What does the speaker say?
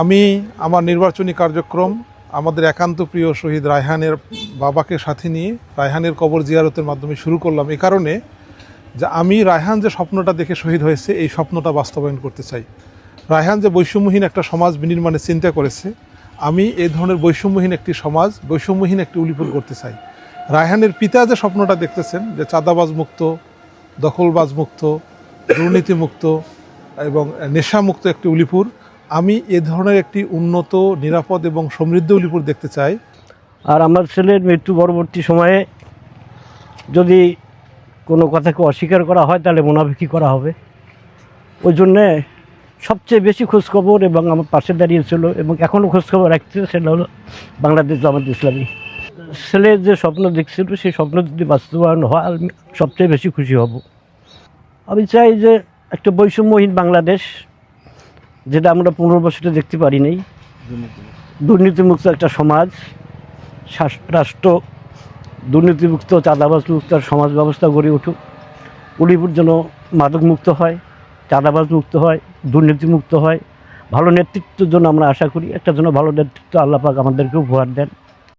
আমি আমার নির্বাচনী কার্যক্রম আমাদের একান্ত প্রিয় শহীদ রায়হানের বাবাকে সাথে নিয়ে রায়হানের কবর জিয়ারতের মাধ্যমে শুরু করলাম। এই কারণে যে আমি রায়হান যে স্বপ্নটা দেখে শহীদ হয়েছে এই স্বপ্নটা বাস্তবায়ন করতে চাই। রায়হান যে বৈষম্যহীন একটা সমাজ বিনির্মাণের চিন্তা করেছে, আমি এই ধরনের বৈষম্যহীন একটি সমাজ, বৈষম্যহীন একটি উলিপুর করতে চাই। রায়হানের পিতা যে স্বপ্নটা দেখতেছেন যে চাঁদাবাজ মুক্ত, দখলবাজ মুক্ত, দুর্নীতি মুক্ত এবং নেশামুক্ত একটি উলিপুর, আমি এ ধরনের একটি উন্নত, নিরাপদ এবং সমৃদ্ধ উলিপুর দেখতে চাই। আর আমার ছেলের মৃত্যু পরবর্তী সময়ে যদি কোনো কথাকে অস্বীকার করা হয় তাহলে মুনাফিকি করা হবে। ওই জন্যে সবচেয়ে বেশি খোঁজখবর এবং আমার পাশে দাঁড়িয়েছিল এবং এখনও খোঁজখবর রাখছে, সেটা হলো বাংলাদেশ জামাত ইসলামী। ছেলের যে স্বপ্ন দেখছিল সেই স্বপ্ন যদি বাস্তবায়ন হয় আমি সবচেয়ে বেশি খুশি হব। আমি চাই যে একটা বৈষম্যহীন বাংলাদেশ, যেটা আমরা 15 বছরে দেখতে পারি নাই, দুর্নীতিমুক্ত একটা সমাজ, রাষ্ট্র দুর্নীতিমুক্ত, চাঁদাবাজ মুক্ত সমাজ ব্যবস্থা গড়ে উঠুক। উলিপুর যেন মাদক মুক্ত হয়, চাঁদাবাজ মুক্ত হয়, দুর্নীতিমুক্ত হয়। ভালো নেতৃত্বের জন্য আমরা আশা করি, একটা যেন ভালো নেতৃত্ব আল্লাহ পাক আমাদেরকে উপহার দেন।